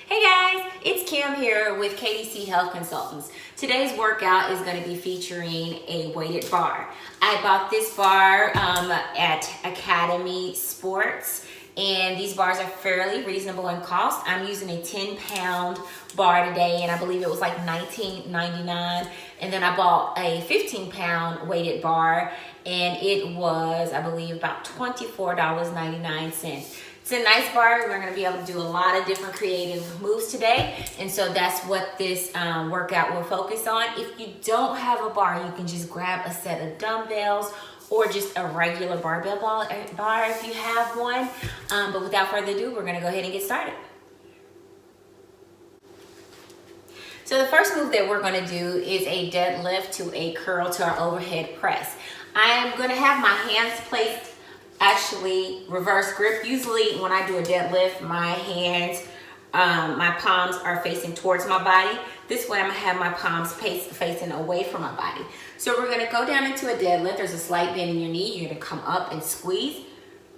Hey guys, it's Kim here with KDC Health Consultants. Today's workout is going to be featuring a weighted bar. I bought this bar at Academy Sports, and these bars are fairly reasonable in cost. I'm using a 10-pound bar today, and I believe it was like $19.99. And then I bought a 15-pound weighted bar, and it was, I believe, about $24.99. It's a nice bar. We're going to be able to do a lot of different creative moves today, and so that's what this workout will focus on. If you don't have a bar, you can just grab a set of dumbbells or just a regular barbell bar if you have one. But without further ado, we're going to go ahead and get started. So the first move that we're going to do is a deadlift to a curl to our overhead press. I am going to have my hands placed actually reverse grip. Usually when I do a deadlift, my hands, my palms are facing towards my body. This way I'm gonna have my palms facing away from my body. So we're gonna go down into a deadlift. There's a slight bend in your knee. You're gonna come up and squeeze,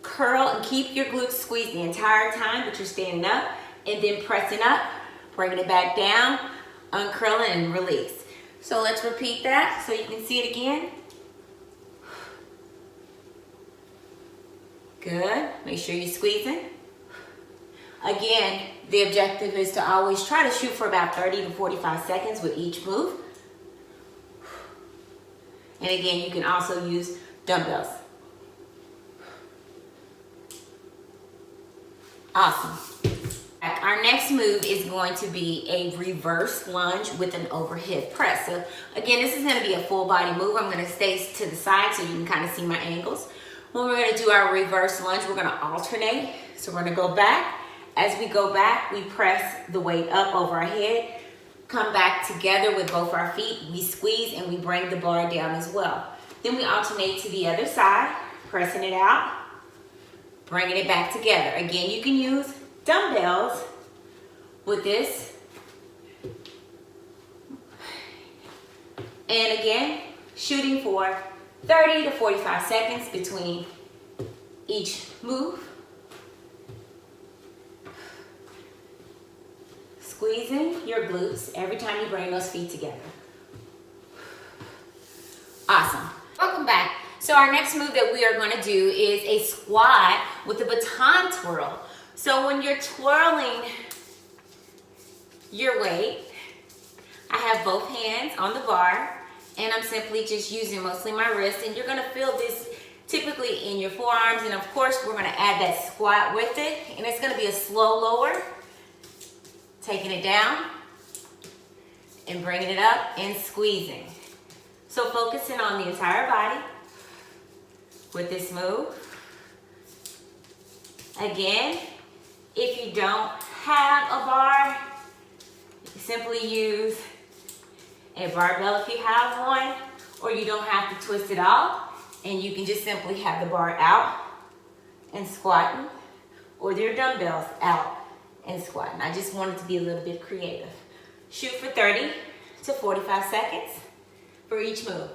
curl, and keep your glutes squeezed the entire time, but you're standing up, and then pressing up, bringing it back down, uncurling and release. So let's repeat that so you can see it again. Good. Make sure you're squeezing. Again, the objective is to always try to shoot for about 30 to 45 seconds with each move. And again, you can also use dumbbells. Awesome. Our next move is going to be a reverse lunge with an overhead press. So again, this is going to be a full body move. I'm going to stay to the side so you can kind of see my angles. When we're going to do our reverse lunge, we're going to alternate. So we're going to go back. As we go back, we press the weight up over our head, come back together with both our feet. We squeeze and we bring the bar down as well. Then we alternate to the other side, pressing it out, bringing it back together. Again, you can use dumbbells with this. And again, shooting for 30 to 45 seconds between each move. Squeezing your glutes every time you bring those feet together. Awesome. Welcome back. So our next move that we are going to do is a squat with a baton twirl. So when you're twirling your weight, I have both hands on the bar, and I'm simply just using mostly my wrist, and you're gonna feel this typically in your forearms, and of course we're gonna add that squat with it, and it's gonna be a slow lower, taking it down and bringing it up and squeezing. So focusing on the entire body with this move. Again, if you don't have a bar, you simply use a barbell if you have one, or you don't have to twist it off, and you can just simply have the bar out and squatting, or your dumbbells out and squatting. I just wanted to be a little bit creative. Shoot for 30 to 45 seconds for each move.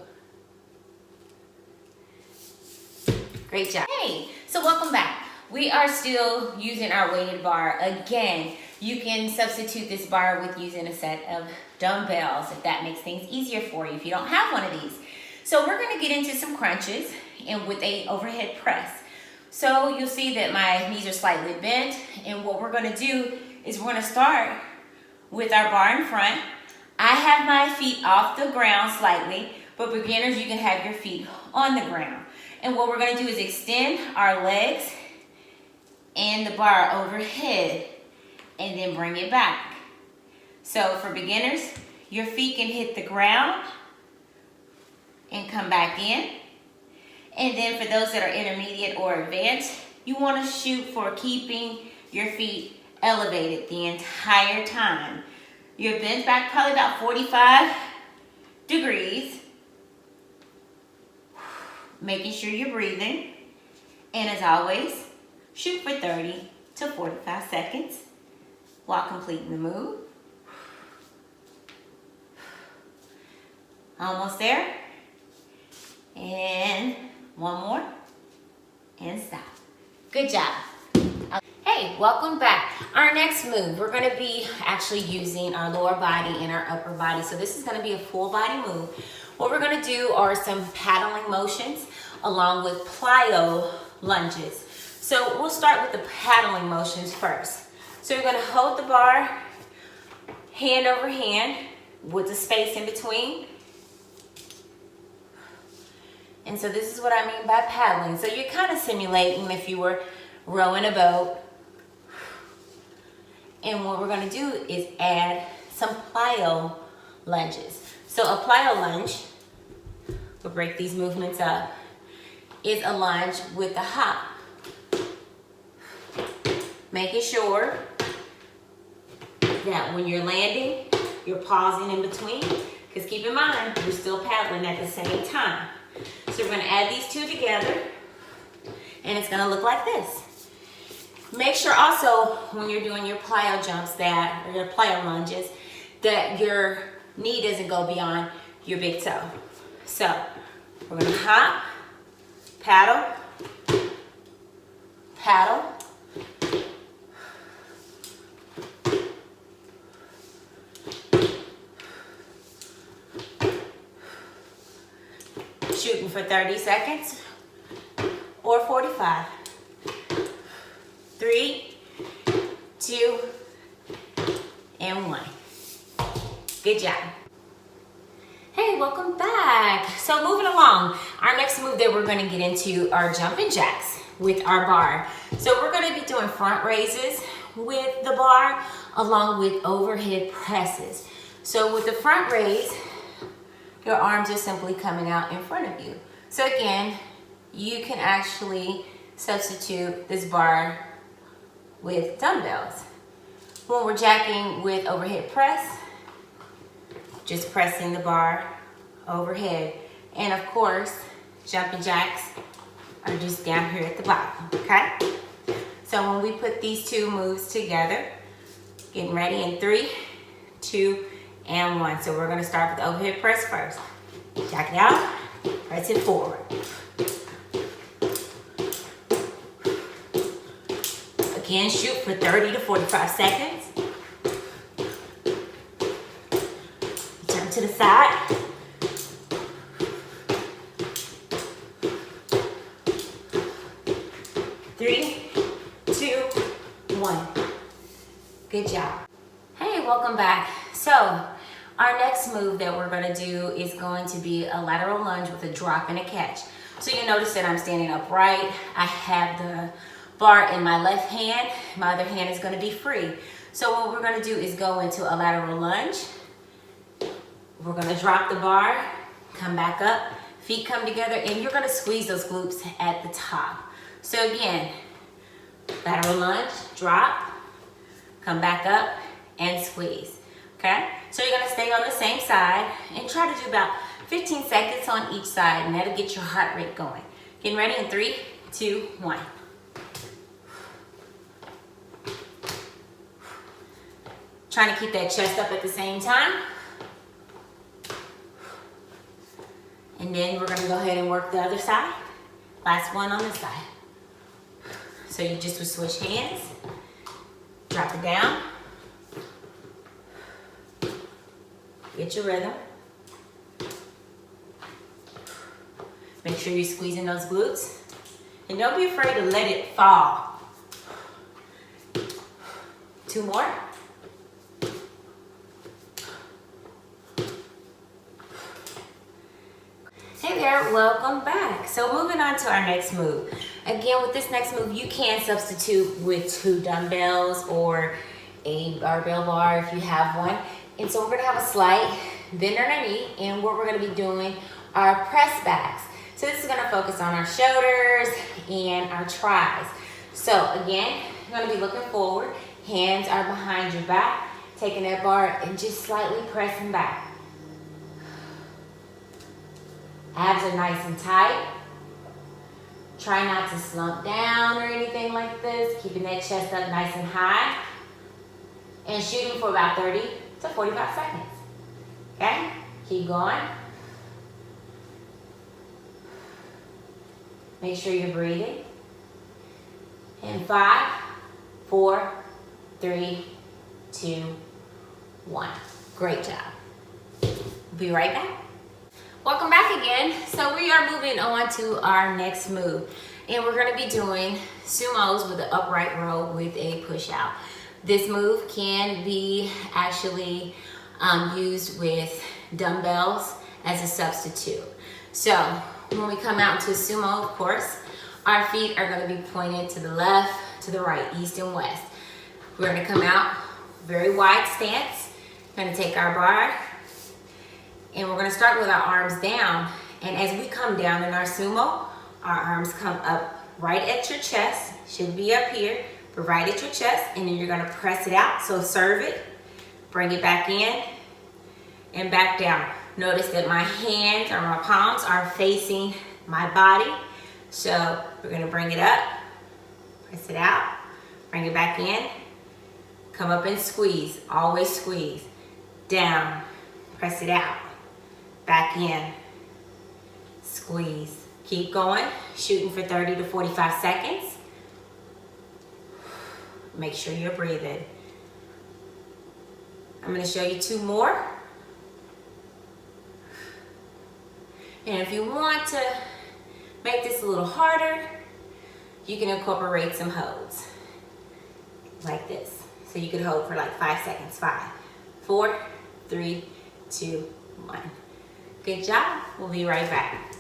Great job. Hey, so welcome back. We are still using our weighted bar. Again, you can substitute this bar with using a set of dumbbells if that makes things easier for you if you don't have one of these. So we're going to get into some crunches and with a overhead press. So you'll see that my knees are slightly bent, and what we're going to do is we're going to start with our bar in front. I have my feet off the ground slightly, but beginners, you can have your feet on the ground. And what we're going to do is extend our legs and the bar overhead, and then bring it back. So for beginners, your feet can hit the ground and come back in. And then for those that are intermediate or advanced, you want to shoot for keeping your feet elevated the entire time. You're bent back probably about 45 degrees, making sure you're breathing. And as always, shoot for 30 to 45 seconds while completing the move. Almost there. And one more. And stop. Good job. Hey, welcome back. Our next move, we're gonna be actually using our lower body and our upper body. So this is gonna be a full body move. What we're gonna do are some paddling motions along with plyo lunges. So we'll start with the paddling motions first. So you're gonna hold the bar, hand over hand, with the space in between. And so this is what I mean by paddling. So you're kind of simulating if you were rowing a boat. And what we're gonna do is add some plyo lunges. So a plyo lunge, we'll break these movements up, is a lunge with a hop. Making sure that when you're landing, you're pausing in between, because keep in mind, you're still paddling at the same time. So we're gonna add these two together, and it's gonna look like this. Make sure also, when you're doing your plyo jumps or your plyo lunges, that your knee doesn't go beyond your big toe. So we're gonna hop, paddle, paddle, shooting for 30 seconds or 45. 3, 2, and 1. Good job. Hey, welcome back. So moving along, our next move that we're gonna get into are jumping jacks with our bar. So we're gonna be doing front raises with the bar along with overhead presses. So with the front raise, your arms are simply coming out in front of you. So again, you can actually substitute this bar with dumbbells. When we're jacking with overhead press, just pressing the bar overhead. And of course, jumping jacks are just down here at the bottom, okay? So when we put these two moves together, getting ready in 3, 2, and 1. So we're gonna start with the overhead press first. Jack it out, press it forward. Again, shoot for 30 to 45 seconds. Turn to the side. Three, 2, 1. Good job. Hey, welcome back. So our next move that we're gonna do is going to be a lateral lunge with a drop and a catch. So you notice that I'm standing upright. I have the bar in my left hand. My other hand is gonna be free. So what we're gonna do is go into a lateral lunge. We're gonna drop the bar, come back up, feet come together, and you're gonna squeeze those glutes at the top. So again, lateral lunge, drop, come back up, and squeeze, okay? So you're gonna stay on the same side and try to do about 15 seconds on each side, and that'll get your heart rate going. Getting ready in 3, 2, 1. Trying to keep that chest up at the same time. And then we're gonna go ahead and work the other side. Last one on this side. So you just would switch hands, drop it down, get your rhythm. Make sure you're squeezing those glutes. And don't be afraid to let it fall. 2 more. Hey there, welcome back. So moving on to our next move. Again, with this next move, you can substitute with 2 dumbbells or a barbell bar if you have one. And so we're gonna have a slight bend on our knee, and what we're gonna be doing are press backs. So this is gonna focus on our shoulders and our tries. So again, you're gonna be looking forward, hands are behind your back, taking that bar and just slightly pressing back. Abs are nice and tight. Try not to slump down or anything like this, keeping that chest up nice and high. And shooting for about 30 to 45 seconds. Okay? Keep going. Make sure you're breathing. In 5, 4, 3, 2, 1. Great job. Be right back. Welcome back again. So we are moving on to our next move. And we're gonna be doing sumos with an upright row with a push out. This move can be actually used with dumbbells as a substitute. So when we come out into sumo, of course, our feet are gonna be pointed to the left, to the right, east and west. We're gonna come out, very wide stance. We're gonna take our bar, and we're gonna start with our arms down. And as we come down in our sumo, our arms come up right at your chest, should be up here, but right at your chest, and then you're gonna press it out. So serve it, bring it back in, and back down. Notice that my hands or my palms are facing my body. So we're gonna bring it up, press it out, bring it back in, come up and squeeze, always squeeze. Down, press it out, back in, squeeze. Keep going, shooting for 30 to 45 seconds. Make sure you're breathing. I'm gonna show you 2 more. And if you want to make this a little harder, you can incorporate some holds, like this. So you could hold for like 5 seconds. 5, 4, 3, 2, 1. Good job. We'll be right back.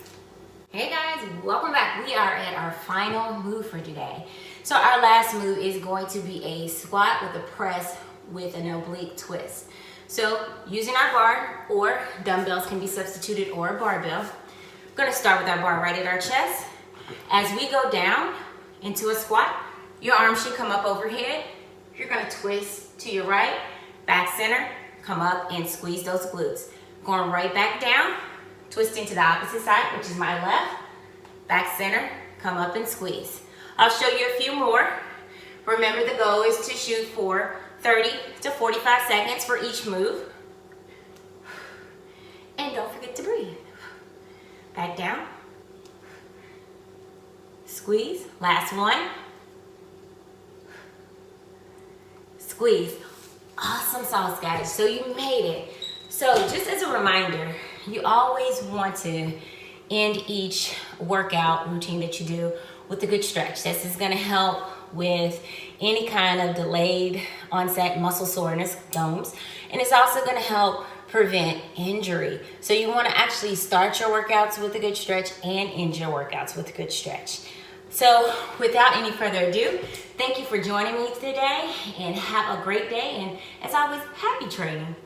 Hey guys, welcome back. We are at our final move for today. So our last move is going to be a squat with a press with an oblique twist. So using our bar or dumbbells can be substituted, or a barbell. We're gonna start with our bar right at our chest. As we go down into a squat, your arms should come up overhead. You're gonna twist to your right, back center, come up and squeeze those glutes. Going right back down, twisting to the opposite side, which is my left, back center, come up and squeeze. I'll show you a few more. Remember, the goal is to shoot for 30 to 45 seconds for each move. And don't forget to breathe. Back down, squeeze, last one, squeeze. Awesome sauce, guys, so you made it. So just as a reminder, you always want to end each workout routine that you do with a good stretch. This is gonna help with any kind of delayed onset muscle soreness, DOMS, and it's also gonna help prevent injury. So you wanna actually start your workouts with a good stretch and end your workouts with a good stretch. So without any further ado, thank you for joining me today, and have a great day, and as always, happy training.